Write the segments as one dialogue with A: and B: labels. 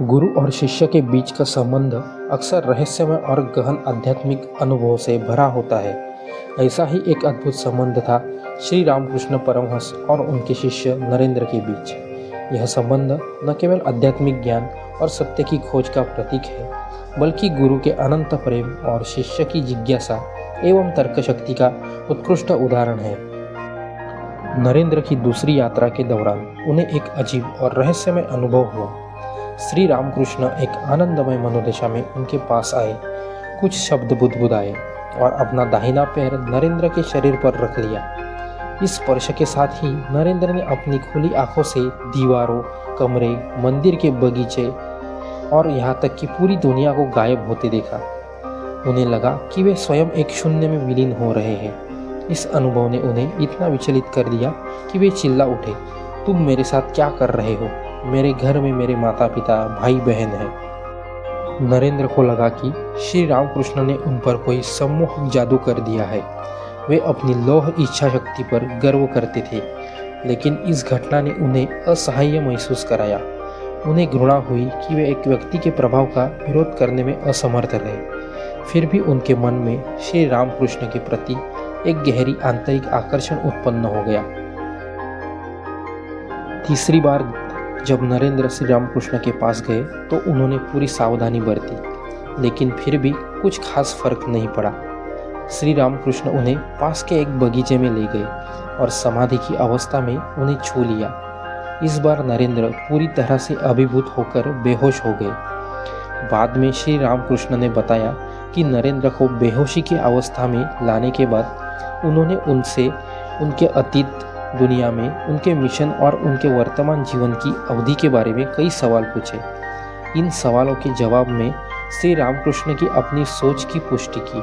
A: गुरु और शिष्य के बीच का संबंध अक्सर रहस्यमय और गहन आध्यात्मिक अनुभव से भरा होता है। ऐसा ही एक अद्भुत संबंध था श्री रामकृष्ण परमहंस और उनके शिष्य नरेंद्र के बीच। यह संबंध न केवल आध्यात्मिक ज्ञान और सत्य की खोज का प्रतीक है, बल्कि गुरु के अनंत प्रेम और शिष्य की जिज्ञासा एवं तर्क शक्ति का उत्कृष्ट उदाहरण है। नरेंद्र की दूसरी यात्रा के दौरान उन्हें एक अजीब और रहस्यमय अनुभव हुआ। श्री रामकृष्ण एक आनंदमय मनोदशा में उनके पास आए, कुछ शब्द बुदबुदाए और अपना दाहिना पैर नरेंद्र के शरीर पर रख लिया। इस स्पर्श के साथ ही नरेंद्र ने अपनी खुली आंखों से दीवारों, कमरे, मंदिर के बगीचे और यहाँ तक कि पूरी दुनिया को गायब होते देखा। उन्हें लगा कि वे स्वयं एक शून्य में विलीन हो रहे हैं। इस अनुभव ने उन्हें इतना विचलित कर दिया कि वे चिल्ला उठे, तुम मेरे साथ क्या कर रहे हो? मेरे घर में मेरे माता पिता, भाई बहन हैं। नरेंद्र को लगा कि श्री रामकृष्ण ने उन पर कोई सम्मोहक जादू कर दिया है। वे अपनी लौह इच्छा शक्ति पर गर्व करते थे, लेकिन इस घटना ने उन्हें असहाय महसूस कराया। उन्हें घृणा हुई कि वे एक व्यक्ति के प्रभाव का विरोध करने में असमर्थ रहे। फिर भी उनके मन में श्री रामकृष्ण के प्रति एक गहरी आंतरिक आकर्षण उत्पन्न हो गया। तीसरी बार जब नरेंद्र श्री रामकृष्ण के पास गए तो उन्होंने पूरी सावधानी बरती, लेकिन फिर भी कुछ खास फर्क नहीं पड़ा। श्री रामकृष्ण उन्हें पास के एक बगीचे में ले गए और समाधि की अवस्था में उन्हें छू लिया। इस बार नरेंद्र पूरी तरह से अभिभूत होकर बेहोश हो गए। बाद में श्री रामकृष्ण ने बताया कि नरेंद्र को बेहोशी की अवस्था में लाने के बाद उन्होंने उनसे उनके अतीत दुनिया में उनके मिशन और उनके वर्तमान जीवन की अवधि के बारे में कई सवाल पूछे। इन सवालों के जवाब में श्री रामकृष्ण की अपनी सोच की पुष्टि की।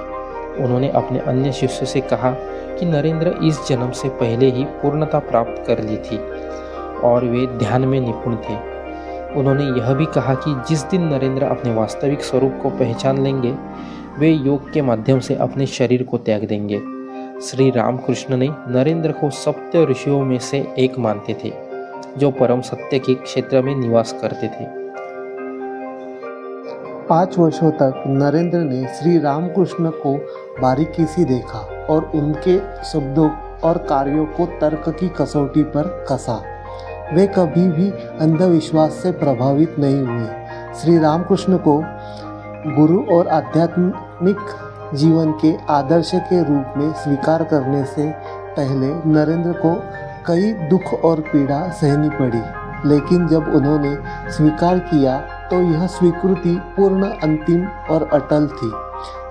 A: उन्होंने अपने अन्य शिष्यों से कहा कि नरेंद्र इस जन्म से पहले ही पूर्णता प्राप्त कर ली थी और वे ध्यान में निपुण थे। उन्होंने यह भी कहा कि जिस दिन नरेंद्र अपने वास्तविक स्वरूप को पहचान लेंगे, वे योग के माध्यम से अपने शरीर को त्याग देंगे। श्री रामकृष्ण ने नरेंद्र को सप्त ऋषियों में से एक मानते थे, जो परम सत्य के क्षेत्र में निवास करते थे।
B: 5 वर्षों तक नरेंद्र ने श्री रामकृष्ण को बारीकी से देखा और उनके शब्दों और कार्यों को तर्क की कसौटी पर कसा। वे कभी भी अंधविश्वास से प्रभावित नहीं हुए। श्री रामकृष्ण को गुरु और आध्यात्मिक जीवन के आदर्श के रूप में स्वीकार करने से पहले नरेंद्र को कई दुख और पीड़ा सहनी पड़ी, लेकिन जब उन्होंने स्वीकार किया तो यह स्वीकृति पूर्ण, अंतिम और अटल थी।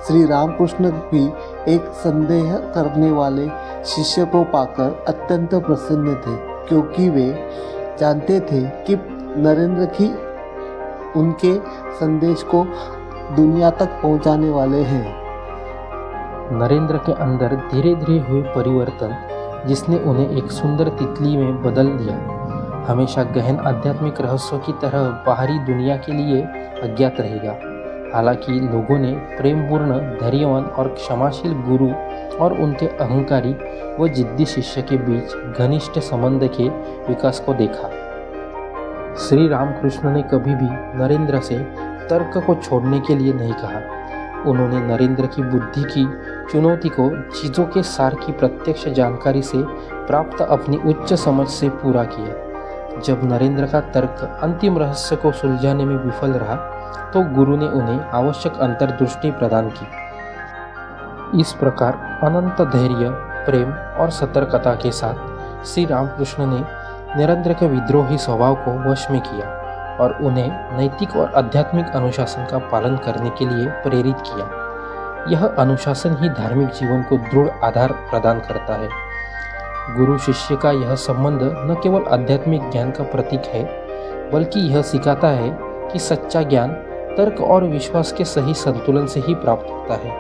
B: श्री रामकृष्ण भी एक संदेह करने वाले शिष्य को पाकर अत्यंत प्रसन्न थे, क्योंकि वे जानते थे कि नरेंद्र की उनके संदेश को दुनिया तक पहुंचाने वाले हैं।
A: नरेंद्र के अंदर धीरे धीरे हुए परिवर्तन, जिसने उन्हें एक सुंदर तितली में बदल दिया, हमेशा गहन आध्यात्मिक रहस्यों की तरह बाहरी दुनिया के लिए अज्ञात रहेगा। हालांकि लोगों ने प्रेमपूर्ण, धैर्यवान और क्षमाशील गुरु और उनके अहंकारी व जिद्दी शिष्य के बीच घनिष्ठ संबंध के विकास को देखा। श्री रामकृष्ण ने कभी भी नरेंद्र से तर्क को छोड़ने के लिए नहीं कहा। उन्होंने नरेंद्र की बुद्धि की चुनौती को चीज़ों के सार की प्रत्यक्ष जानकारी से प्राप्त अपनी उच्च समझ से पूरा किया। जब नरेंद्र का तर्क अंतिम रहस्य को सुलझाने में विफल रहा, तो गुरु ने उन्हें आवश्यक अंतर्दृष्टि प्रदान की। इस प्रकार अनंत धैर्य, प्रेम और सतर्कता के साथ श्री रामकृष्ण ने नरेंद्र के विद्रोही स्वभाव को वश में किया और उन्हें नैतिक और आध्यात्मिक अनुशासन का पालन करने के लिए प्रेरित किया। यह अनुशासन ही धार्मिक जीवन को दृढ़ आधार प्रदान करता है। गुरु शिष्य का यह संबंध न केवल आध्यात्मिक ज्ञान का प्रतीक है, बल्कि यह सिखाता है कि सच्चा ज्ञान तर्क और विश्वास के सही संतुलन से ही प्राप्त होता है।